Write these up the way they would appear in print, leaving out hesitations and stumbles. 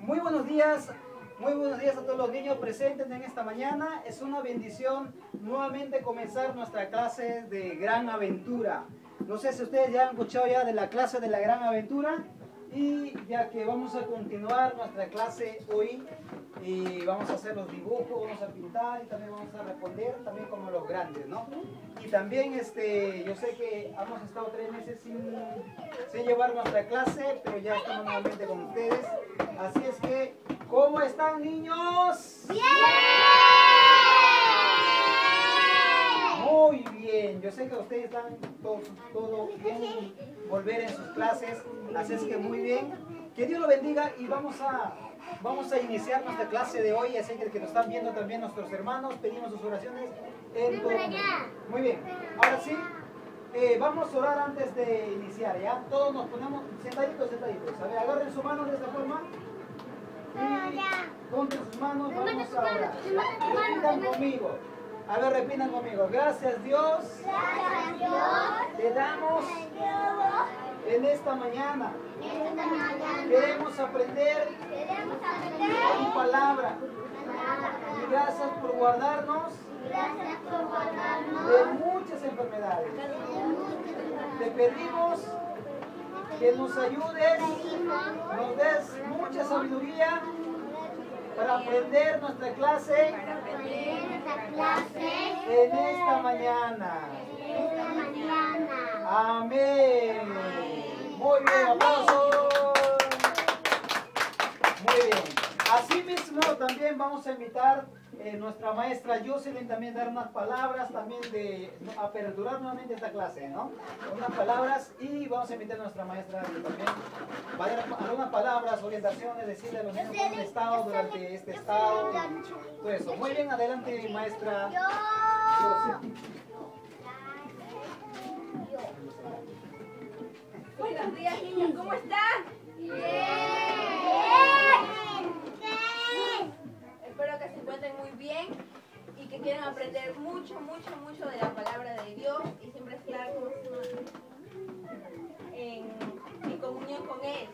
Muy buenos días a todos los niños presentes en esta mañana. Es una bendición nuevamente comenzar nuestra clase de Gran Aventura. No sé si ustedes ya han escuchado ya de la clase de la Gran Aventura, y ya que vamos a continuar nuestra clase hoy y vamos a hacer los dibujos, vamos a pintar y también vamos a responder también como los grandes, ¿no? Y también yo sé que hemos estado 3 meses sin llevar nuestra clase, pero ya estamos nuevamente con ustedes. Así es que, ¿cómo están, niños? ¡Bien! Muy bien, yo sé que ustedes están todo bien, volver en sus clases, así es que muy bien. Que Dios lo bendiga y vamos a iniciar nuestra clase de hoy, así que nos están viendo también nuestros hermanos, pedimos sus oraciones. Muy bien, ahora sí, vamos a orar antes de iniciar, ¿ya? Todos nos ponemos sentaditos. A ver, agarren su mano de esta forma y pongan sus manos, vamos a orar. Repitan conmigo. A ver, repitan conmigo. Gracias Dios. Gracias Dios. Te damos en esta mañana. Queremos aprender tu palabra. Y gracias por guardarnos de muchas enfermedades. Te pedimos que nos ayudes, nos des mucha sabiduría para aprender nuestra clase en esta mañana. Amén. Muy bien, aplausos. Muy bien. Así mismo también vamos a invitar a nuestra maestra Jocelyn también dar unas palabras también de aperturar nuevamente esta clase, ¿no? Unas palabras, y vamos a invitar a nuestra maestra que también va a dar algunas palabras, orientaciones, decirle a los niños cómo han estado durante este estado y todo eso. Muy bien, adelante maestra Jocelyn. Buenos días, niños, ¿cómo están? Bien. Espero que se encuentren muy bien y que quieran aprender mucho de la palabra de Dios y siempre estar en comunión con Él.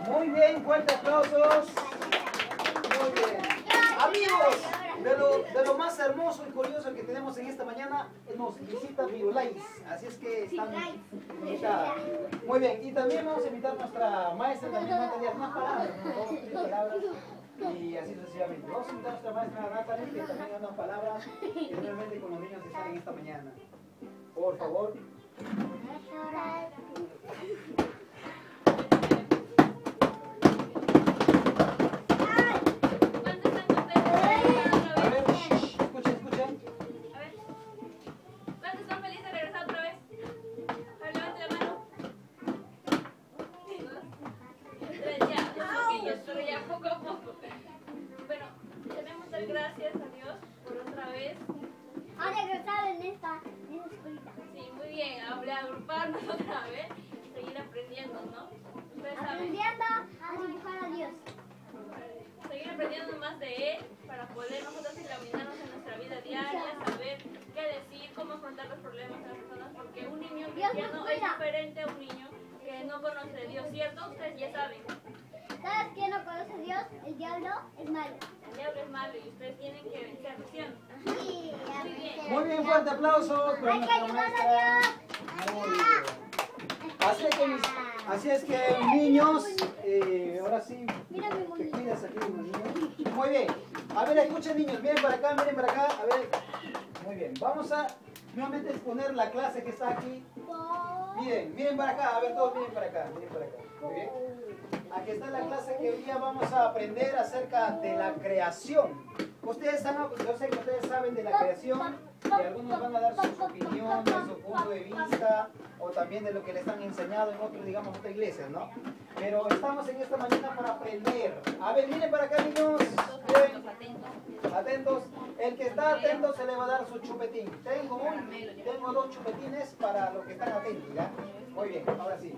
Muy bien, fuertes aplausos. Muy bien. Amigos, de lo más hermoso y curioso que tenemos en esta mañana, nos visita Violais. Así es que están invitadas. Muy bien, y también vamos a invitar a nuestra maestra también va a tener más palabras, ¿no? 2 o 3 palabras, y así sucesivamente. Vamos a invitar a nuestra maestra Natalie, que también da unas palabras que realmente con los niños están en esta mañana. Por favor. Gracias a Dios por otra vez. Ha regresado en esta escuelita. Sí, muy bien. Ahora agruparnos otra vez, seguir aprendiendo, ¿no? Ustedes saben, Aprendiendo a dibujar a Dios. seguir aprendiendo más de Él para poder nosotros encaminarnos en nuestra vida diaria, saber qué decir, cómo afrontar los problemas de las personas, porque un niño cristiano es diferente a un niño que no conoce a Dios, ¿cierto? Ustedes ya saben. ¿Sabes quién no conoce a Dios? El diablo es malo. El diablo es malo y ustedes tienen que vencerlo, ¿cierto? Sí, Muy bien. Muy bien, fuerte aplauso para hay que nuestra ayudar maestra. a Muy Dios. bien. Así es que niños, ahora sí, Mira mi te monito. cuidas aquí, niños. Muy bien. A ver, escuchen niños, miren para acá, a ver. Muy bien, vamos a nuevamente exponer la clase que está aquí. Miren para acá, a ver todos miren para acá. Muy bien. Aquí está la clase que hoy día vamos a aprender acerca de la creación. Yo sé que ustedes saben de la creación y algunos van a dar sus opiniones, su punto de vista, o también de lo que les han enseñado en otras iglesias, ¿no? Pero estamos en esta mañana para aprender. A ver, miren para acá, niños. Miren. Atentos. El que está atento se le va a dar su chupetín. Tengo 2 chupetines para los que están atentos, ¿ya? Muy bien, ahora sí.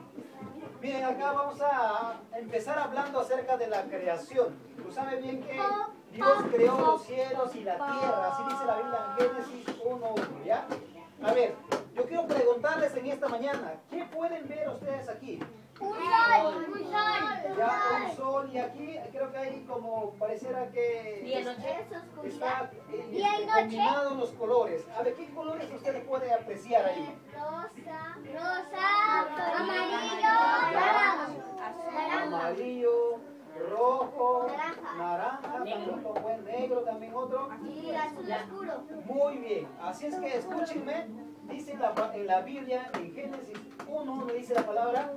Miren, acá vamos a empezar hablando acerca de la creación. Tú sabes bien que Dios creó los cielos y la tierra, así dice la Biblia en Génesis 1:1, ¿ya? A ver, yo quiero preguntarles en esta mañana, ¿qué pueden ver ustedes aquí? Un sol. Ya un sol y aquí creo que hay como pareciera que Día y noche. está Día y noche. combinados los colores. A ver, ¿qué colores ustedes pueden apreciar ahí? Rosa, amarillo, naranja. Amarillo, rojo, Naranja. naranja, también con buen negro, también otro. Y azul oscuro. Muy bien, así es que escúchenme, dice en la Biblia, en Génesis 1, dice la palabra,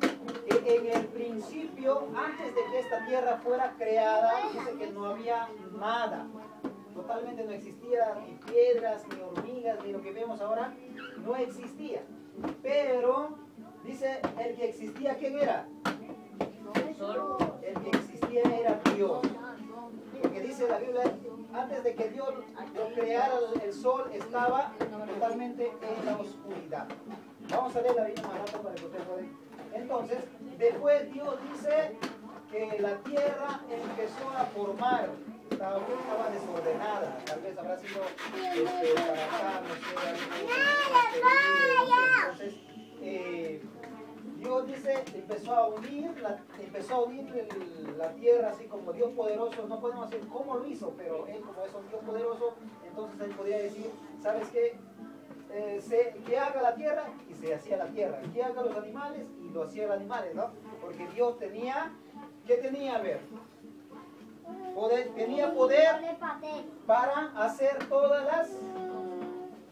que en el principio, antes de que esta tierra fuera creada, dice que no había nada. Totalmente no existía ni piedras, ni hormigas, ni lo que vemos ahora, no existía. Pero, dice, el que existía, ¿quién era? El que existía era Dios. Porque dice la Biblia, antes de que Dios lo creara, el sol estaba totalmente en la oscuridad. Vamos a leer la Biblia más rápido para que ustedes puedan. Entonces, después Dios dice que la tierra empezó a formar. Estaba desordenada. Tal vez habrá sido para acá, no sé. Entonces, Dios dice, empezó a unir la tierra así como Dios poderoso. No podemos decir cómo lo hizo, pero Él como es un Dios poderoso, entonces Él podría decir, ¿sabes qué? Que haga la tierra y se hacía la tierra. Que haga los animales y lo hacía los animales, ¿no? Porque Dios tenía, ¿qué tenía? A ver, tenía poder para hacer todas las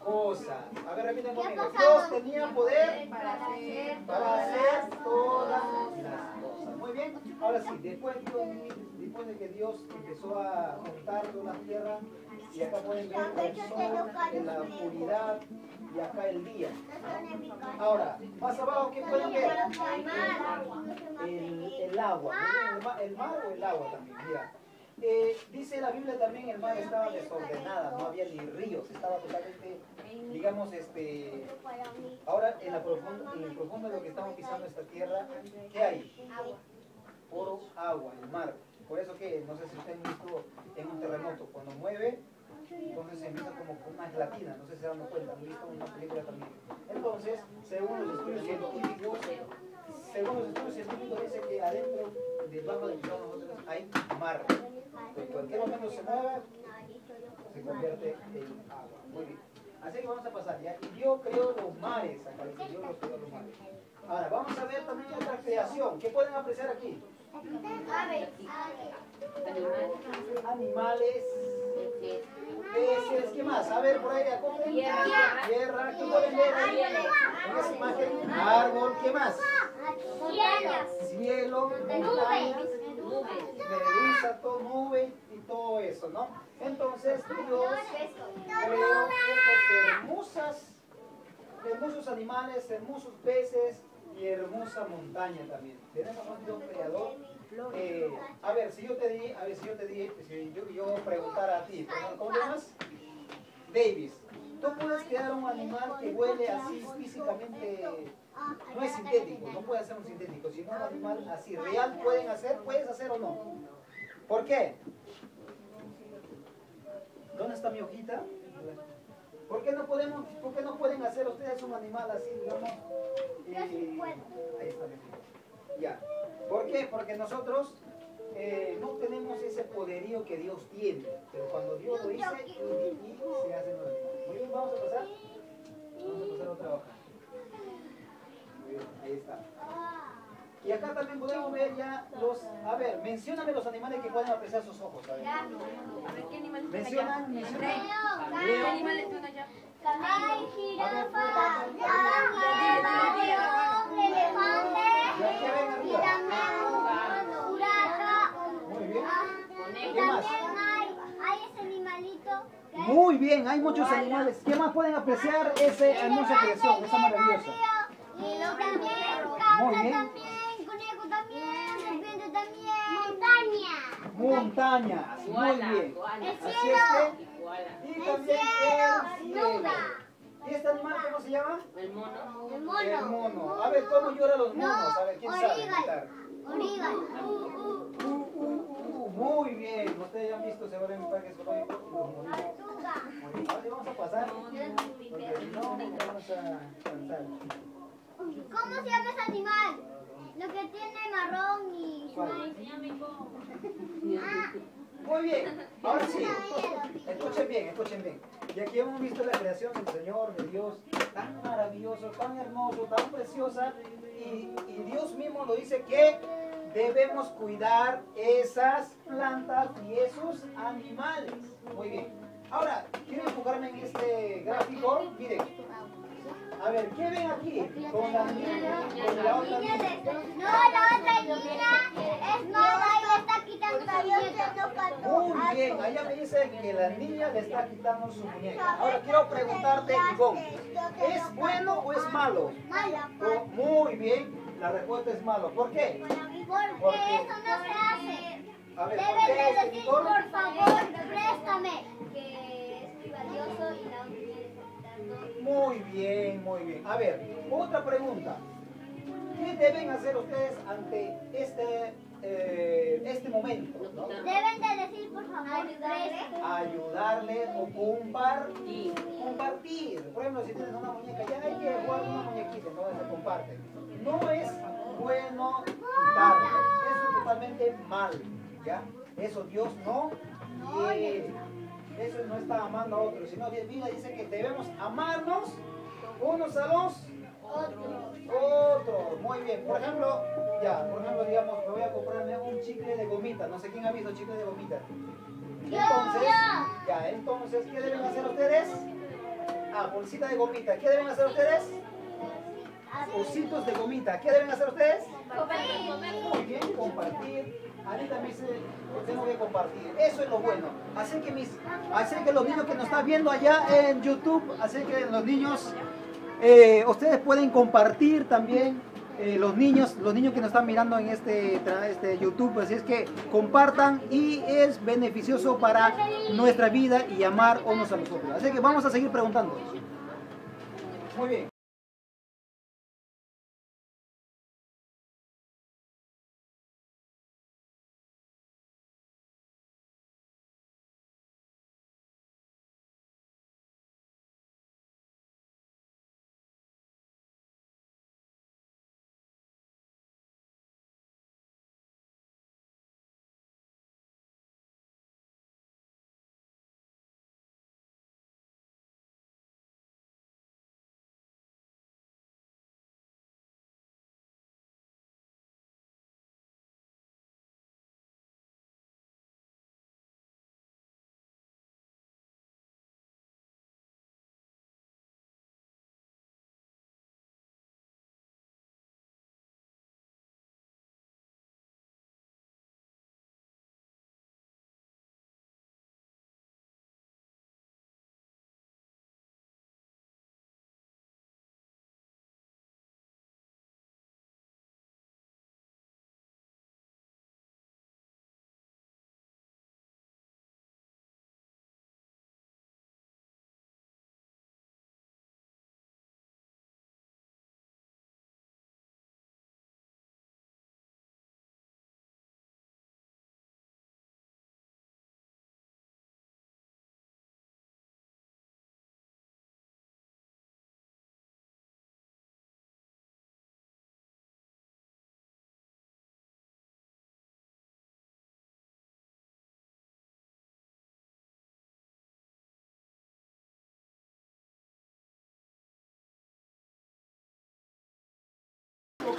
cosas. A ver, repiten conmigo. Dios tenía poder para hacer todas las cosas. Muy bien. Ahora sí, después de que Dios empezó a juntar toda la tierra, y acá pueden ver el sol en la oscuridad y acá el día. Ahora, más abajo, ¿qué pueden ver? El agua. ¿El mar o el agua también? Mira. Dice la Biblia también, el mar estaba desordenada, no había ni ríos, estaba totalmente, digamos, ahora en el profundo de lo que estamos pisando esta tierra, ¿qué hay? Puro agua, el mar. Por eso que, no sé si ustedes han visto en un terremoto, cuando mueve, entonces se empieza como con una gelatina, no sé si se dan cuenta, han visto una película también. Entonces, según los estudios científicos, dice que adentro, debajo del suelo nosotros hay mar. En cualquier momento se mueve, se convierte en agua. Muy bien. Así que vamos a pasar ya. Y Dios creó los mares, acá dice Dios los creó los mares. Ahora, vamos a ver también otra creación. ¿Qué pueden apreciar aquí? Animales, peces, ¿qué más? A ver, por ahí, tierra, ¿qué pueden ver ahí? En esa imagen, árbol, ¿qué más? Cielo, montañas, medusa, nube y todo eso, ¿no? Entonces Dios creó estos hermosos animales, hermosos peces y hermosa montaña también. Tenemos un Dios creador. A ver, si yo preguntara a ti, ¿cómo te llamas? Davis, ¿tú puedes crear un animal que huele así físicamente? No es sintético, no puede ser un sintético, sino un animal así real. ¿Puedes hacer o no? ¿Por qué? ¿Dónde está mi hojita? ¿Por qué no pueden hacer ustedes un animal así, digamos? Ahí está mi hojita. Ya. ¿Por qué? Porque nosotros no tenemos ese poderío que Dios tiene. Pero cuando Dios lo dice, y se hace los animales. Muy bien, vamos a pasar. Vamos a pasar otra hoja. Muy bien, ahí está. Y acá también podemos ver ya los... A ver, mencióname los animales que pueden apreciar sus ojos. A ver, ¿qué animales mencionan. ¿Qué animales son allá? Hay jirafa, caballo, elefante, y también huraca. Muy bien. Y ¿Qué más? también hay ese animalito que es Muy bien, hay muchos animales. ¿Qué más pueden apreciar esa hermosa creación, esa maravillosa? y también Muy cabra bien. también, conejo también, serpiente también, montaña. Montañas, muy bien. El Así cielo, es que... Y también el cielo. ¿Y este animal cómo se llama? El mono. el El mono. A ver, ¿cómo lloran los monos? A ver, ¿quién sabe cantar? orégano. Muy bien. Ustedes ya han visto, se van en el parque zoológico los monitos. Muy bien. Ahora vamos a pasar. Porque si no, vamos a cansar. ¿Cómo se llama ese animal? Lo que tiene marrón y ¿Cuál? Enséñame cómo. Muy bien, ahora sí, escuchen bien, escuchen bien. Y aquí hemos visto la creación del Señor, de Dios, tan maravilloso, tan hermoso, tan preciosa. Y Dios mismo nos dice que debemos cuidar esas plantas y esos animales. Muy bien. Ahora, quiero enfocarme en este gráfico. Miren. A ver, ¿qué ven aquí? Con la niña, con la otra niña. No, la otra niña es mala y le está quitando su muñeca. Muy bien, allá me dice que la niña le está quitando su muñeca. Ahora quiero preguntarte, Ivonne, ¿es bueno o es malo? Mala. Muy bien, la respuesta es malo. ¿Por qué? Porque eso no se hace. A ver, ¿por Deben qué de este decir, Nicole? por favor, préstame. Que es muy valioso y la otra quiere quitarlo. Muy bien, muy bien. A ver, otra pregunta. ¿Qué deben hacer ustedes ante este momento? ¿No? Deben de decir, por favor, Ayudarle o compartir. Compartir. Por ejemplo, si tienes una muñeca, ya hay que jugar con una muñequita, entonces se comparte. No es bueno quitarle. Eso es totalmente mal. ¿Ya? Eso Dios no quiere. Eso no está amando a otros, sino Dios dice que debemos amarnos unos a los otros. Muy bien. Por ejemplo, digamos, me voy a comprarme un chicle de gomita. No sé quién ha visto chicle de gomita. Entonces, ¿qué deben hacer ustedes? Bolsita de gomita. ¿Qué deben hacer ustedes? Ositos de gomita. ¿Qué deben hacer ustedes? Muy bien, compartir. A mí también tengo que compartir. Eso es lo bueno. Así que los niños que nos están viendo allá en YouTube, así que los niños, ustedes pueden compartir también. Los niños que nos están mirando en este YouTube, así es que compartan y es beneficioso para nuestra vida y amar unos a los otros. Así que vamos a seguir preguntando. Muy bien.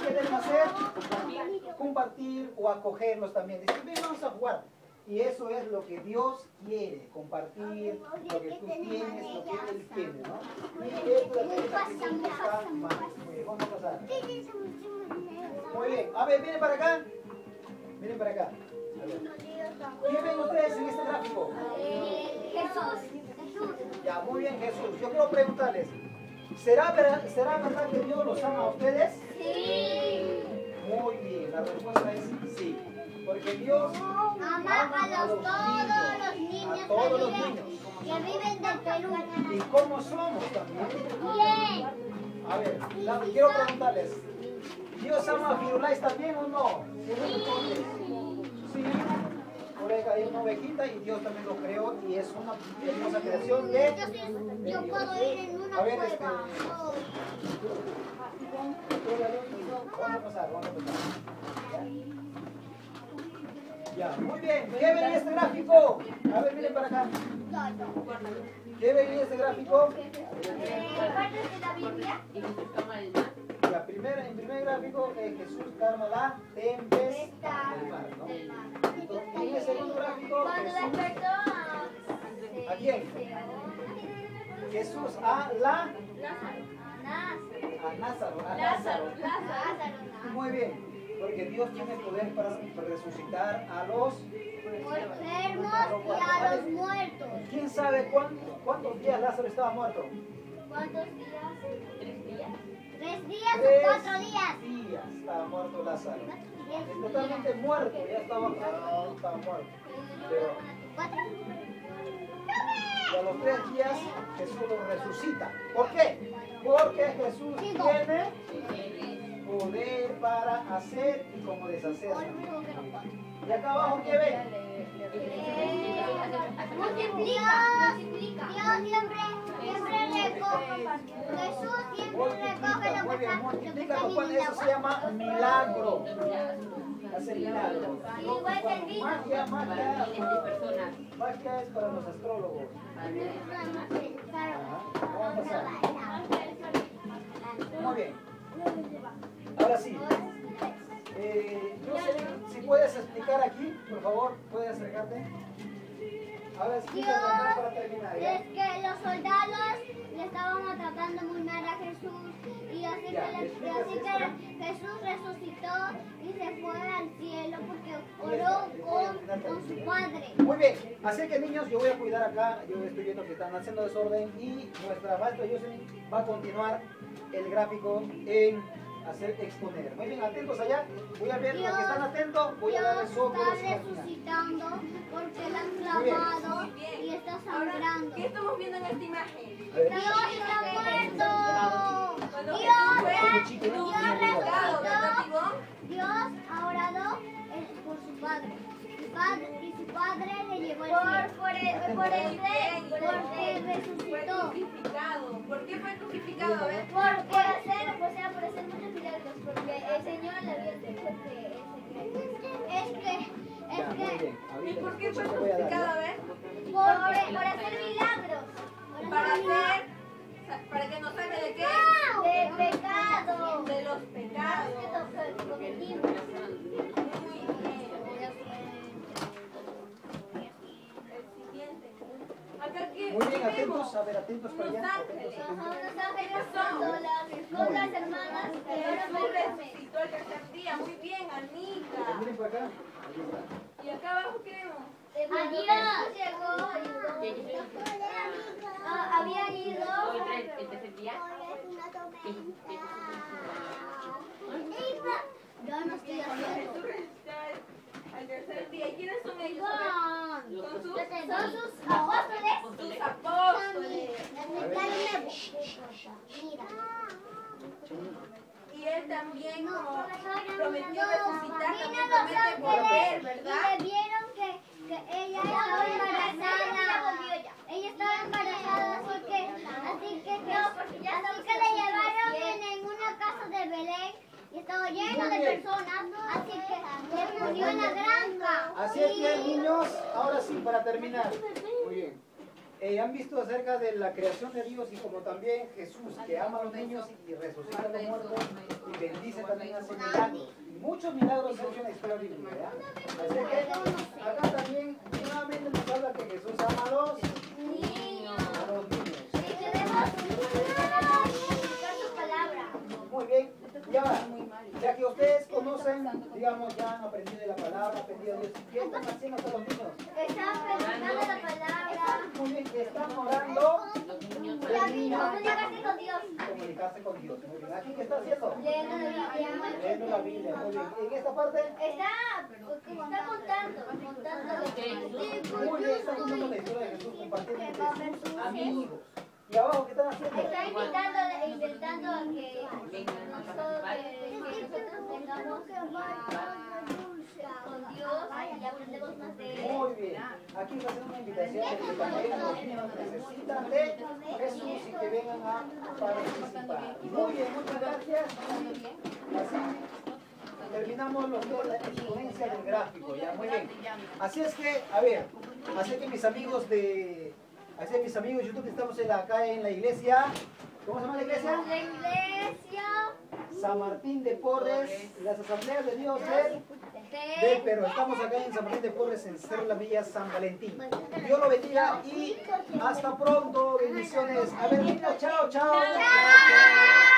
¿Qué deben hacer? Compartir o acogerlos también. Decir, ven, vamos a jugar. Y eso es lo que Dios quiere, compartir lo que tú tienes, lo que Él tiene, ¿no? Y esto es la actitud que está mal. Muy bien, vamos a pasar. Muy bien, a ver, miren para acá. Miren para acá. A ver. ¿Qué ven ustedes en este gráfico? Jesús. Ya, muy bien, Jesús. Yo quiero preguntarles, ¿será verdad que Dios los ama a ustedes? Sí. Muy bien, la respuesta es sí. Porque Dios Ama a todos los niños que viven del Perú. ¿Y cómo somos también? Bien. A ver, quiero preguntarles, ¿Dios ama a Firulais también o no? Sí. Por ahí hay una ovejita y Dios también lo creó y es una hermosa creación de Yo puedo ir en una a ver, cueva. vamos a pasar, vamos a pasar. ¿Ya? Ya, muy bien. ¿Qué ven en este gráfico? A ver, miren para acá. ¿Qué ven en este gráfico? ¿Partes de la Biblia? Ya, en primer gráfico, Jesús calma la tempestad del mar, ¿no? Entonces, en el segundo gráfico, Cuando Jesús, despertó ¿a quién? Jesús a Lázaro. Muy bien, porque Dios tiene el poder para resucitar a los enfermos y a los muertos. ¿Quién sabe cuántos días Lázaro estaba muerto? ¿Cuántos días? 3 días. 3 días o 3 4 días. días estaba muerto Lázaro. Totalmente muerto, ya estaba muerto. Pero a los 3 días Jesús lo resucita. ¿Por qué? Porque Jesús tiene poder para hacer y como deshacer. Y acá abajo, ¿qué ven? Multiplica. Dios siempre recoge. Jesús siempre recoge lo Muy que bien, está. multiplica, lo cual eso se llama milagro. Hacer milagro. Magia es para los astrólogos. Vamos a pasar. Muy bien. Ahora sí. Jocelyn, si puedes explicar aquí, por favor, puedes acercarte. Ahora explica acá para terminar. ¿Ya? Es que los soldados le estaban maltratando muy mal a Jesús y así que Jesús resucitó y se fue al cielo porque oró con su Padre. Muy bien, así que niños, yo voy a cuidar acá, yo estoy viendo que están haciendo desorden y nuestra maestra Jocelyn va a continuar el gráfico en hacer exponer. Muy bien, atentos allá, voy a ver los que están atentos, voy a darles Dios sobre está resucitando porque la han clavado y está sangrando. ¿Qué estamos viendo en esta imagen? A ver. Dios está muerto. Cuando Dios Jesús fue crucificado, ¿verdad, resucitó. Tibón? Dios ha orado por su Padre. Y su Padre le llevó al cielo. Por el rey, porque Fue resucitó. crucificado. ¿Por qué fue crucificado? A ver. Por hacer muchos milagros, porque el Señor le había dicho que Ya, muy bien. ¿Y Ahorita por qué fue te voy a dar, crucificado? ¿ya? A ver. por hacer milagros. ¿Para que nos salve de qué? De pecado. De los pecados. Que cometimos. Muy bien. El siguiente. Acá, ¿qué Muy bien, vemos? atentos, a ver, atentos para allá. Unos Atentos, ángeles. atentos. Unos ángeles con las hermanas que Jesús resucitó el tercer día. Muy bien, Anita. Miren por acá. Ahí está. Y acá abajo, ¿qué vemos? Adiós. Había ido. Yo no estoy Jesús haciendo. resucitó al tercer día. ¿Y quiénes son ellos? Son sus Apóstoles. sus apóstoles. Y él también como prometió resucitar, también promete volver, ¿verdad? Y le vieron que ella estaba embarazada. Ella estaba embarazada, así que le llevaron en una casa de Belén. Y estaba lleno de personas, así que le murió en la granja. Así es que, niños, ahora sí, para terminar. Muy bien. Han visto acerca de la creación de Dios y como también Jesús, que ama a los niños y resucita a los muertos y bendice también hace milagros. Y muchos milagros se han hecho en la historia bíblica, ¿ya? Así que acá también nuevamente nos habla que Jesús ama a los niños. Y queremos explicar su palabra. Muy bien. Y ahora, ya que ustedes conocen, digamos, ya han aprendido de la palabra, aprendido de Dios, ¿qué están haciendo con los niños? Están predicando la palabra. Muy bien, están orando. Comunicarse con Dios. Comunicarse con Dios. Muy bien. ¿Aquí qué está haciendo? Leyendo la Biblia. Leyendo la Biblia. Muy bien. En esta parte, Está contando lo que muy bien, está contando la historia de Jesús, compartiendo entre sus amigos. ¿Y abajo qué están haciendo? está invitando a que nosotros tengamos con Dios y aprendemos más de Él. Muy bien. Aquí está haciendo una invitación de que también los niños necesitan de Jesús y que vengan a participar. Muy bien, muchas gracias. Así terminamos lo que es la exponencia del gráfico, ya, muy bien. Así es que, a ver, así que mis amigos de YouTube, estamos acá en la iglesia, ¿cómo se llama la iglesia? La iglesia San Martín de Porres, las asambleas de Dios del Perú. Estamos acá en San Martín de Porres, en Cerro La Villa, San Valentín. Dios lo bendiga y hasta pronto, bendiciones. A ver, chao, chao. ¡Chao!